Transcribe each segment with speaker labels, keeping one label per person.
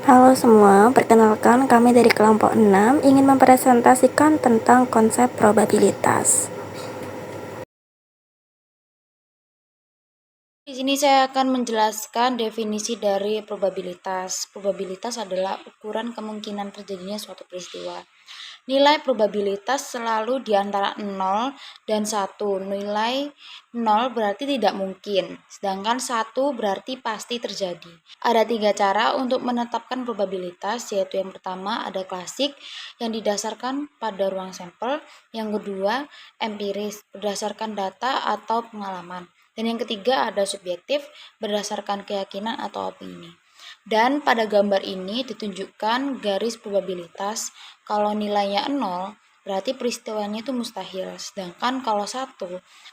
Speaker 1: Halo semua, perkenalkan kami dari kelompok 6 ingin mempresentasikan tentang konsep probabilitas.
Speaker 2: Di sini saya akan menjelaskan definisi dari probabilitas. Probabilitas adalah ukuran kemungkinan terjadinya suatu peristiwa. Nilai probabilitas selalu di antara 0 dan 1. Nilai 0 berarti tidak mungkin, sedangkan 1 berarti pasti terjadi. Ada 3 cara untuk menetapkan probabilitas, yaitu yang pertama ada klasik yang didasarkan pada ruang sampel, yang kedua empiris berdasarkan data atau pengalaman, dan yang ketiga ada subjektif berdasarkan keyakinan atau opini. Dan pada gambar ini ditunjukkan garis probabilitas. Kalau nilainya 0, berarti peristiwanya itu mustahil. Sedangkan kalau 1,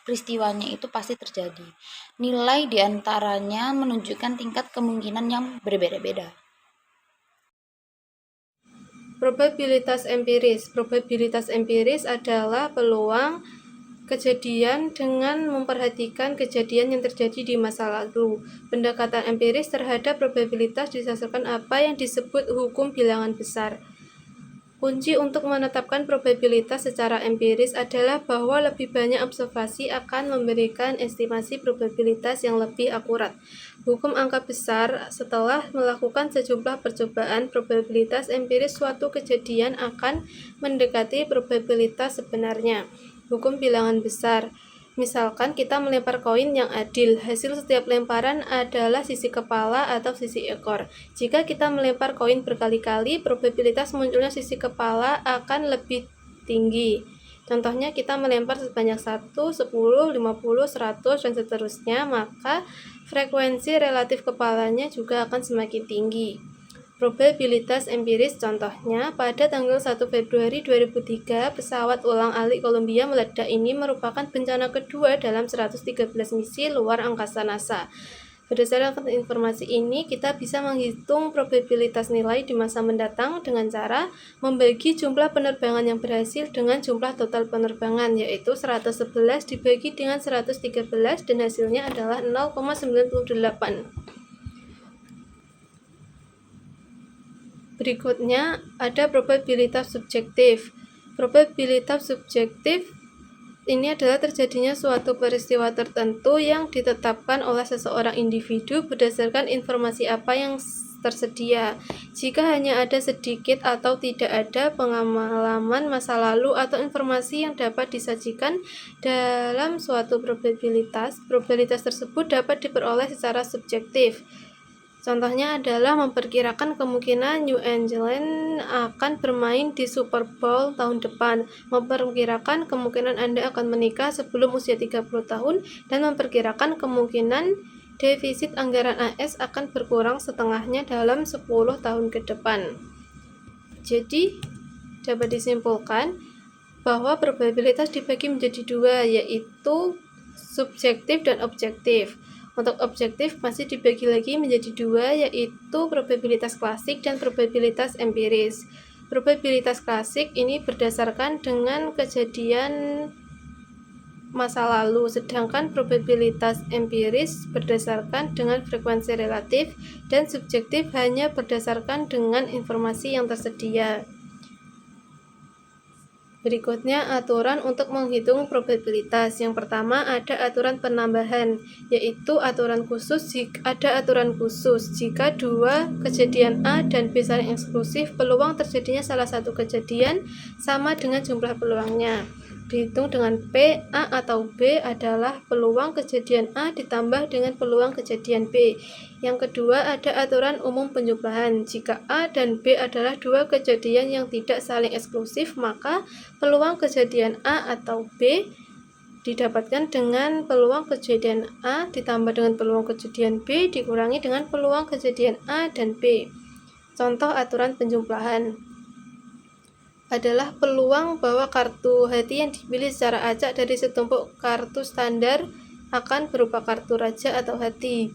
Speaker 2: peristiwanya itu pasti terjadi. Nilai diantaranya menunjukkan tingkat kemungkinan yang berbeda-beda.
Speaker 3: Probabilitas empiris. Probabilitas empiris adalah peluang kejadian dengan memperhatikan kejadian yang terjadi di masa lalu. Pendekatan empiris terhadap probabilitas didasarkan apa yang disebut hukum bilangan besar. Kunci untuk menetapkan probabilitas secara empiris adalah bahwa lebih banyak observasi akan memberikan estimasi probabilitas yang lebih akurat. Hukum angka besar, setelah melakukan sejumlah percobaan, probabilitas empiris suatu kejadian akan mendekati probabilitas sebenarnya. Hukum bilangan besar. Misalkan kita melempar koin yang adil, hasil setiap lemparan adalah sisi kepala atau sisi ekor. Jika kita melempar koin berkali-kali, probabilitas munculnya sisi kepala akan lebih tinggi. Contohnya kita melempar sebanyak 1, 10, 50, 100, dan seterusnya, maka frekuensi relatif kepalanya juga akan semakin tinggi. Probabilitas empiris contohnya, pada tanggal 1 Februari 2003, pesawat ulang-alik Columbia meledak. Ini merupakan bencana kedua dalam 113 misi luar angkasa NASA. Berdasarkan informasi ini, kita bisa menghitung probabilitas nilai di masa mendatang dengan cara membagi jumlah penerbangan yang berhasil dengan jumlah total penerbangan, yaitu 111 dibagi dengan 113, dan hasilnya adalah 0,98. Berikutnya ada probabilitas subjektif. Probabilitas subjektif ini adalah terjadinya suatu peristiwa tertentu yang ditetapkan oleh seseorang individu berdasarkan informasi apa yang tersedia. Jika hanya ada sedikit atau tidak ada pengalaman masa lalu atau informasi yang dapat disajikan dalam suatu probabilitas, probabilitas tersebut dapat diperoleh secara subjektif. Contohnya adalah memperkirakan kemungkinan New England akan bermain di Super Bowl tahun depan, memperkirakan kemungkinan Anda akan menikah sebelum usia 30 tahun, dan memperkirakan kemungkinan defisit anggaran AS akan berkurang setengahnya dalam 10 tahun ke depan. Jadi, dapat disimpulkan bahwa probabilitas dibagi menjadi dua, yaitu subjektif dan objektif. Untuk objektif masih dibagi lagi menjadi dua, yaitu probabilitas klasik dan probabilitas empiris. Probabilitas klasik ini berdasarkan dengan kejadian masa lalu, sedangkan probabilitas empiris berdasarkan dengan frekuensi relatif, dan subjektif hanya berdasarkan dengan informasi yang tersedia. Berikutnya aturan untuk menghitung probabilitas. Yang pertama ada aturan penambahan, yaitu aturan khusus. Ada aturan khusus jika dua kejadian A dan B saling eksklusif, peluang terjadinya salah satu kejadian sama dengan jumlah peluangnya. Dihitung dengan P, A atau B adalah peluang kejadian A ditambah dengan peluang kejadian B. Yang kedua ada aturan umum penjumlahan. Jika A dan B adalah dua kejadian yang tidak saling eksklusif, maka peluang kejadian A atau B didapatkan dengan peluang kejadian A ditambah dengan peluang kejadian B dikurangi dengan peluang kejadian A dan B. Contoh aturan penjumlahan adalah peluang bahwa kartu hati yang dipilih secara acak dari setumpuk kartu standar akan berupa kartu raja atau hati.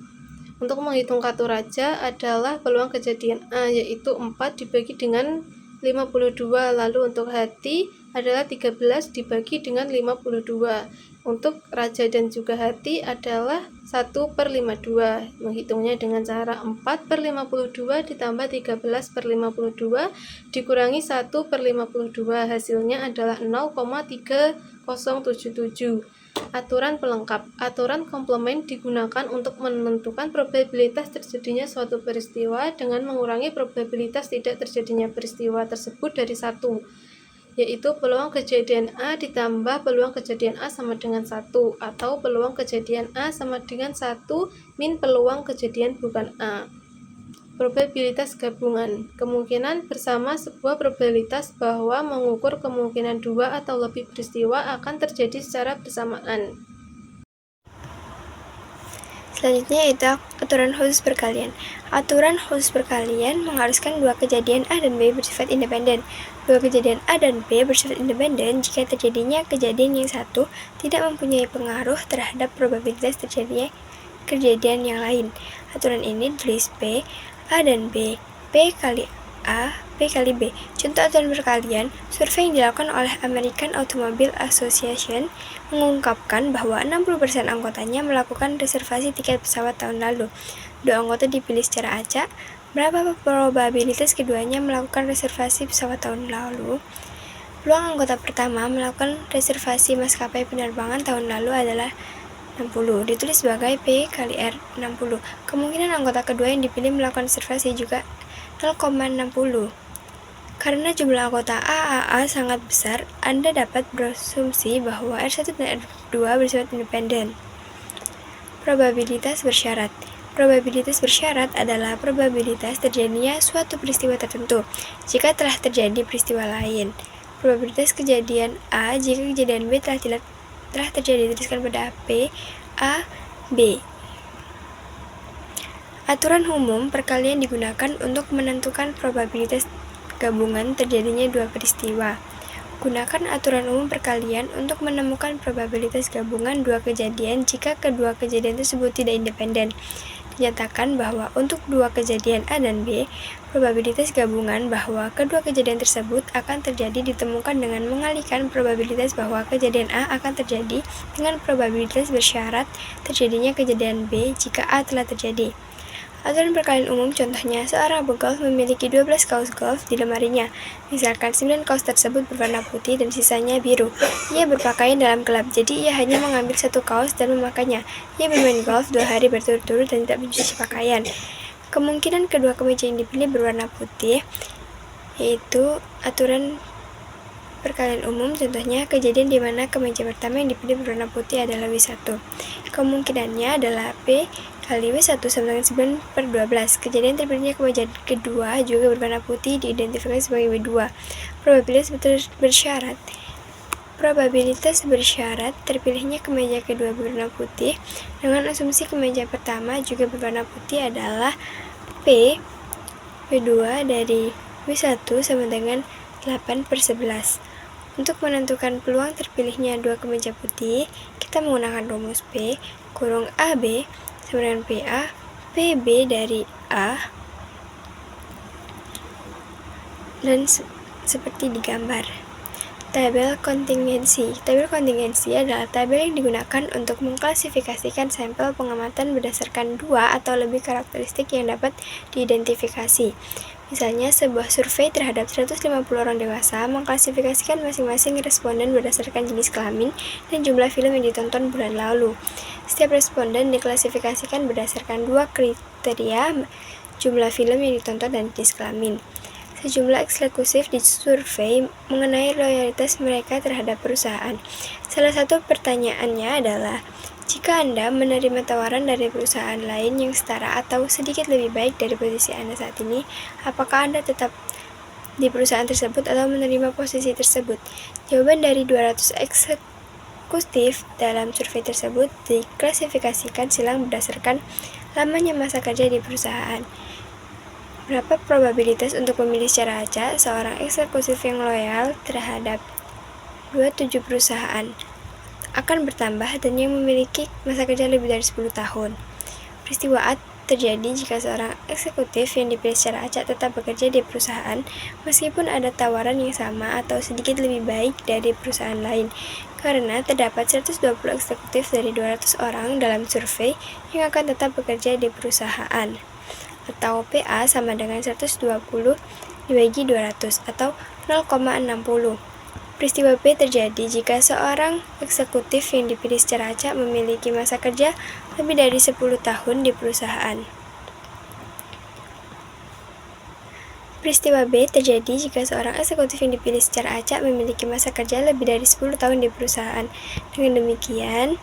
Speaker 3: Untuk menghitung kartu raja adalah peluang kejadian A, yaitu 4 dibagi dengan 52, lalu untuk hati adalah 13 dibagi dengan 52. Untuk raja dan juga hati adalah 1/52. Menghitungnya dengan cara 4/52 ditambah 13/52 dikurangi 1/52. Hasilnya adalah 0,3077. Aturan pelengkap. Aturan komplement digunakan untuk menentukan probabilitas terjadinya suatu peristiwa dengan mengurangi probabilitas tidak terjadinya peristiwa tersebut dari 1, yaitu peluang kejadian A ditambah peluang kejadian A sama dengan 1, atau peluang kejadian A sama dengan 1 min peluang kejadian bukan A. Probabilitas gabungan. Kemungkinan bersama sebuah probabilitas bahwa mengukur kemungkinan 2 atau lebih peristiwa akan terjadi secara bersamaan.
Speaker 4: Selanjutnya yaitu aturan khusus perkalian. Aturan khusus perkalian mengharuskan dua kejadian A dan B bersifat independen. Dua kejadian A dan B bersifat independen jika terjadinya kejadian yang satu tidak mempunyai pengaruh terhadap probabilitas terjadinya kejadian yang lain. Aturan ini ditulis P, A dan B, P kali A, B kali B. Contoh aturan perkalian, survei yang dilakukan oleh American Automobile Association mengungkapkan bahwa 60% anggotanya melakukan reservasi tiket pesawat tahun lalu. Dua anggota dipilih secara acak. Berapa probabilitas keduanya melakukan reservasi pesawat tahun lalu? Peluang anggota pertama melakukan reservasi maskapai penerbangan tahun lalu adalah 60, ditulis sebagai P kali R 60. Kemungkinan anggota kedua yang dipilih melakukan reservasi juga 0,60. Karena jumlah anggota AAA sangat besar, Anda dapat berasumsi bahwa R1 dan R2 bersifat independen. Probabilitas bersyarat. Probabilitas bersyarat adalah probabilitas terjadinya suatu peristiwa tertentu jika telah terjadi peristiwa lain. Probabilitas kejadian A jika kejadian B telah terjadi, dituliskan pada P, A, B. Aturan umum perkalian digunakan untuk menentukan probabilitas gabungan terjadinya dua peristiwa. Gunakan aturan umum perkalian untuk menemukan probabilitas gabungan dua kejadian jika kedua kejadian tersebut tidak independen. Dinyatakan bahwa untuk dua kejadian A dan B, probabilitas gabungan bahwa kedua kejadian tersebut akan terjadi ditemukan dengan mengalihkan probabilitas bahwa kejadian A akan terjadi dengan probabilitas bersyarat terjadinya kejadian B jika A telah terjadi. Aturan perkalian umum contohnya, seorang pegolf memiliki 12 kaos golf di lemarinya. Misalkan 9 kaos tersebut berwarna putih dan sisanya biru. Ia berpakaian dalam gelap, jadi ia hanya mengambil satu kaos dan memakainya. Ia bermain golf 2 hari berturut-turut dan tidak mencuci pakaian. Kemungkinan kedua kemeja yang dipilih berwarna putih, yaitu aturan perkalian umum contohnya, kejadian di mana kemeja pertama yang dipilih berwarna putih adalah W1. Kemungkinannya adalah P kali W1 sama dengan 9/12. Kejadian terpilihnya kemeja kedua juga berwarna putih diidentifikasi sebagai W2. Probabilitas bersyarat. Probabilitas bersyarat terpilihnya kemeja kedua berwarna putih dengan asumsi kemeja pertama juga berwarna putih adalah P W2 dari W1 sama dengan 8/11. Untuk menentukan peluang terpilihnya dua kemeja putih, kita menggunakan rumus P kurung AB sama dengan PA, PB dari A, dan seperti digambar. Tabel kontingensi. Tabel kontingensi adalah tabel yang digunakan untuk mengklasifikasikan sampel pengamatan berdasarkan dua atau lebih karakteristik yang dapat diidentifikasi. Misalnya, sebuah survei terhadap 150 orang dewasa mengklasifikasikan masing-masing responden berdasarkan jenis kelamin dan jumlah film yang ditonton bulan lalu. Setiap responden diklasifikasikan berdasarkan dua kriteria, jumlah film yang ditonton dan jenis kelamin. Sejumlah eksklusif di survei mengenai loyalitas mereka terhadap perusahaan. Salah satu pertanyaannya adalah, jika Anda menerima tawaran dari perusahaan lain yang setara atau sedikit lebih baik dari posisi Anda saat ini, apakah Anda tetap di perusahaan tersebut atau menerima posisi tersebut? Jawaban dari 200 eksekutif dalam survei tersebut diklasifikasikan silang berdasarkan lamanya masa kerja di perusahaan. Berapa probabilitas untuk memilih secara acak seorang eksekutif yang loyal terhadap 27 perusahaan akan bertambah dan yang memiliki masa kerja lebih dari 10 tahun. Peristiwa A terjadi jika seorang eksekutif yang dipilih secara acak tetap bekerja di perusahaan meskipun ada tawaran yang sama atau sedikit lebih baik dari perusahaan lain, karena terdapat 120 eksekutif dari 200 orang dalam survei yang akan tetap bekerja di perusahaan, atau PA sama dengan 120 dibagi 200 atau 0,60. Peristiwa B terjadi jika seorang eksekutif yang dipilih secara acak memiliki masa kerja lebih dari 10 tahun di perusahaan. Peristiwa B terjadi jika seorang eksekutif yang dipilih secara acak memiliki masa kerja lebih dari 10 tahun di perusahaan. Dengan demikian,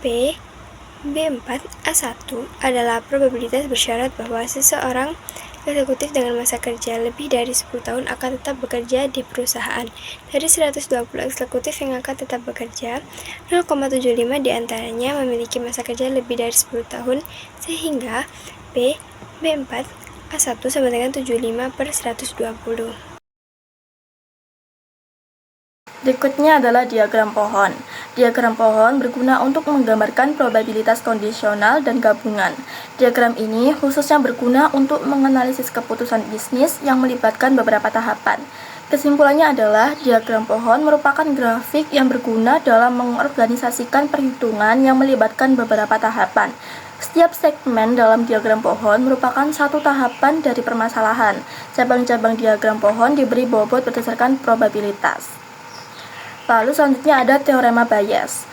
Speaker 4: B4A1 adalah probabilitas bersyarat bahwa seseorang eksekutif dengan masa kerja lebih dari 10 tahun akan tetap bekerja di perusahaan. Dari 120 eksekutif yang akan tetap bekerja, 0,75 diantaranya memiliki masa kerja lebih dari 10 tahun, sehingga B4A1 sama dengan 75/120.
Speaker 5: Berikutnya adalah diagram pohon. Diagram pohon berguna untuk menggambarkan probabilitas kondisional dan gabungan. Diagram ini khususnya berguna untuk menganalisis keputusan bisnis yang melibatkan beberapa tahapan. Kesimpulannya adalah diagram pohon merupakan grafik yang berguna dalam mengorganisasikan perhitungan yang melibatkan beberapa tahapan. Setiap segmen dalam diagram pohon merupakan satu tahapan dari permasalahan. Cabang-cabang diagram pohon diberi bobot berdasarkan probabilitas. Lalu selanjutnya ada teorema Bayes.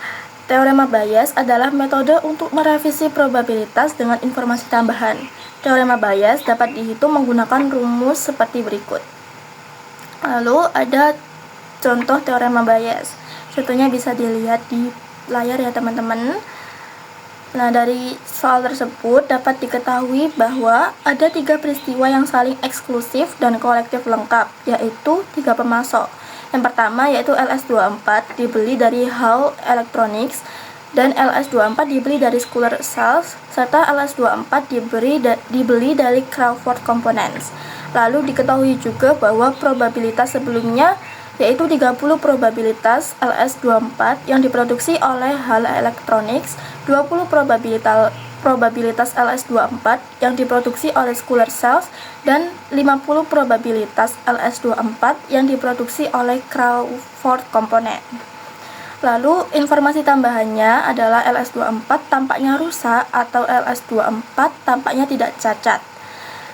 Speaker 5: Teorema Bayes adalah metode untuk merevisi probabilitas dengan informasi tambahan. Teorema Bayes dapat dihitung menggunakan rumus seperti berikut. Lalu ada contoh teorema Bayes. Contohnya bisa dilihat di layar ya teman-teman. Nah, dari soal tersebut dapat diketahui bahwa ada 3 peristiwa yang saling eksklusif dan kolektif lengkap, yaitu 3 pemasok. Yang pertama yaitu LS24 dibeli dari Hall Electronics dan LS24 dibeli dari Schuler Cells serta LS24 dibeli dari Crawford Components. Lalu diketahui juga bahwa probabilitas sebelumnya yaitu 30 probabilitas LS24 yang diproduksi oleh Hall Electronics, 20 probabilitas LS24 yang diproduksi oleh Schuler Cells, dan 50 probabilitas LS24 yang diproduksi oleh Crawford Component. Lalu informasi tambahannya adalah LS24 tampaknya rusak atau LS24 tampaknya tidak cacat.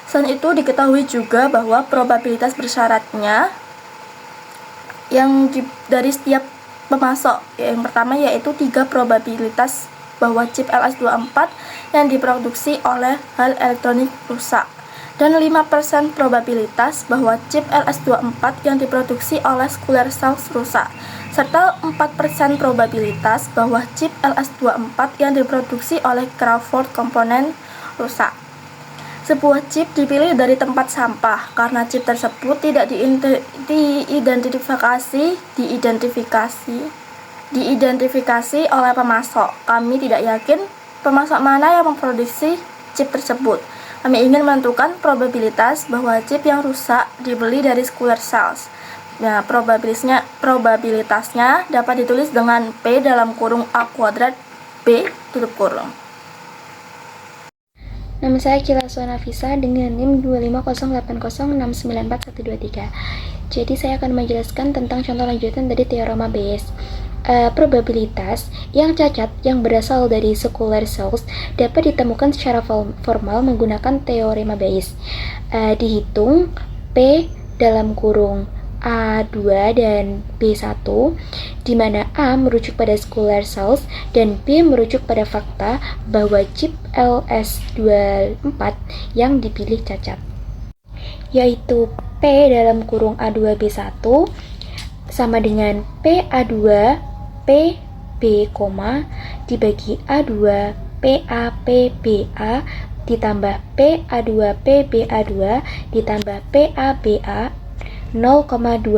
Speaker 5: Selain itu diketahui juga bahwa probabilitas bersyaratnya dari setiap pemasok yang pertama yaitu 3 probabilitas bahwa chip LS24 yang diproduksi oleh Hall Electronics rusak, dan 5% probabilitas bahwa chip LS24 yang diproduksi oleh Schuler Cells rusak, serta 4% probabilitas bahwa chip LS24 yang diproduksi oleh Crawford Component rusak. Sebuah chip dipilih dari tempat sampah karena chip tersebut tidak diidentifikasi oleh pemasok. Kami tidak yakin pemasok mana yang memproduksi chip tersebut. Kami ingin menentukan probabilitas bahwa chip yang rusak dibeli dari Schuler Cells. Nah, probabilitasnya dapat ditulis dengan P dalam kurung A kuadrat B tutup kurung.
Speaker 1: Nama saya Kilaswa Nafisa dengan NIM 25080694123. Jadi saya akan menjelaskan tentang contoh lanjutan dari teorema Bayes. Probabilitas yang cacat yang berasal dari Schuler Cells dapat ditemukan secara formal menggunakan teorema Bayes. Dihitung P dalam kurung A2 dan B1, di mana A merujuk pada Schuler Cells dan B merujuk pada fakta bahwa chip LS24 yang dipilih cacat, yaitu P dalam kurung A2 B1 sama dengan PA2 PB, dibagi A2 PA PBA ditambah PA2 PBA2 ditambah PABA 0,20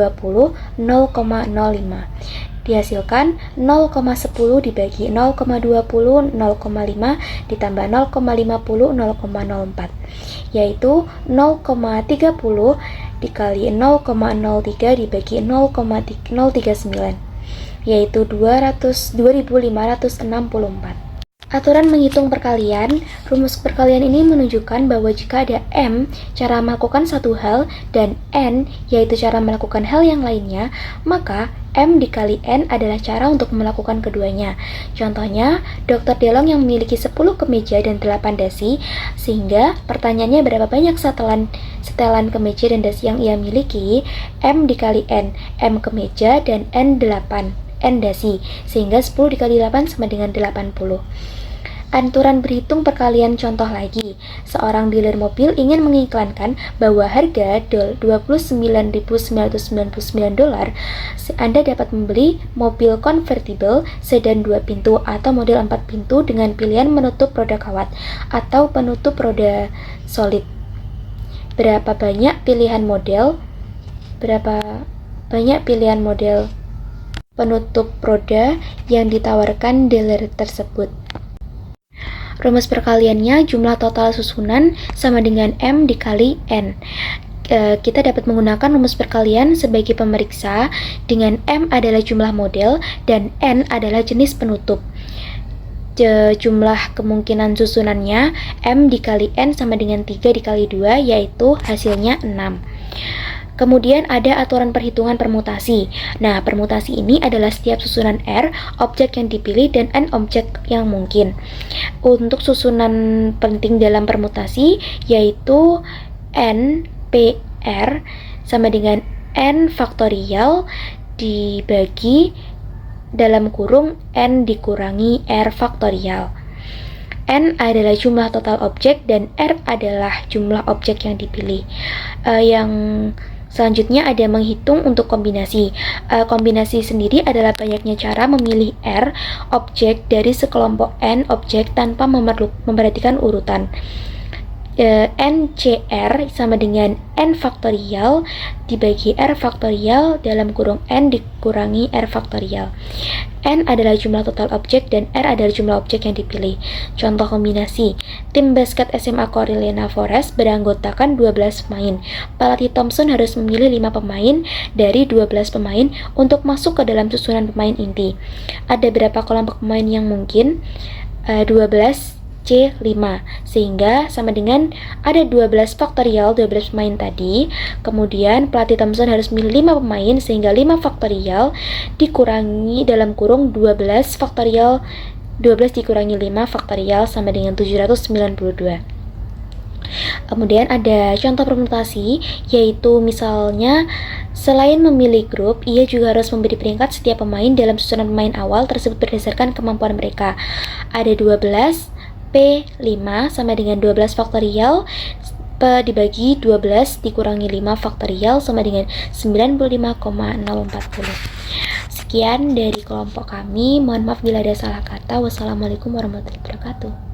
Speaker 1: 0,05 dihasilkan 0,10 dibagi 0,20 0,5 ditambah 0,50 0,04 yaitu 0,30 dikali 0,03 dibagi 0,039 yaitu 2564. Aturan menghitung perkalian. Rumus perkalian ini menunjukkan bahwa jika ada M, cara melakukan satu hal, dan N, yaitu cara melakukan hal yang lainnya, maka M dikali N adalah cara untuk melakukan keduanya. Contohnya, Dr. Delong yang memiliki 10 kemeja dan 8 dasi, sehingga pertanyaannya berapa banyak setelan kemeja dan dasi yang ia miliki. M dikali N, M kemeja dan N 8, N dasi, sehingga 10 dikali 8 sama dengan 80. Aturan berhitung perkalian contoh lagi. Seorang dealer mobil ingin mengiklankan bahwa harga $29.999 Anda dapat membeli mobil konvertible sedan 2 pintu atau model 4 pintu dengan pilihan menutup roda kawat atau penutup roda solid. Berapa banyak pilihan model penutup roda yang ditawarkan dealer tersebut? Rumus perkaliannya jumlah total susunan sama dengan M dikali N. Kita dapat menggunakan rumus perkalian sebagai pemeriksa dengan M adalah jumlah model dan N adalah jenis penutup. Jumlah kemungkinan susunannya M dikali N sama dengan 3 dikali 2, yaitu hasilnya 6. Kemudian ada aturan perhitungan permutasi. Nah, permutasi ini adalah setiap susunan R, objek yang dipilih, dan N objek yang mungkin. Untuk susunan penting dalam permutasi, yaitu N PR sama dengan N faktorial dibagi dalam kurung N dikurangi R faktorial. N adalah jumlah total objek dan R adalah jumlah objek yang dipilih. Selanjutnya ada menghitung untuk kombinasi. Kombinasi sendiri adalah banyaknya cara memilih R objek dari sekelompok N objek tanpa memperhatikan urutan. NCR sama dengan N faktorial dibagi R faktorial dalam kurung N dikurangi R faktorial. N adalah jumlah total objek dan R adalah jumlah objek yang dipilih. Contoh kombinasi. Tim basket SMA Carolina Forest beranggotakan 12 pemain. Pelatih Thompson harus memilih 5 pemain dari 12 pemain untuk masuk ke dalam susunan pemain inti. Ada berapa kelompok pemain yang mungkin? 12 C5, sehingga sama dengan ada 12 faktorial 12 pemain tadi. Kemudian pelatih Thompson harus memilih 5 pemain, sehingga 5 faktorial dikurangi dalam kurung 12 faktorial 12 dikurangi 5 faktorial sama dengan 792. Kemudian ada contoh permutasi, yaitu misalnya selain memilih grup, ia juga harus memberi peringkat setiap pemain dalam susunan pemain awal tersebut berdasarkan kemampuan mereka. Ada 12 P5 sama dengan 12 faktorial P dibagi 12 dikurangi 5 faktorial sama dengan 95,040. Sekian dari kelompok kami. Mohon maaf bila ada salah kata. Wassalamualaikum warahmatullahi wabarakatuh.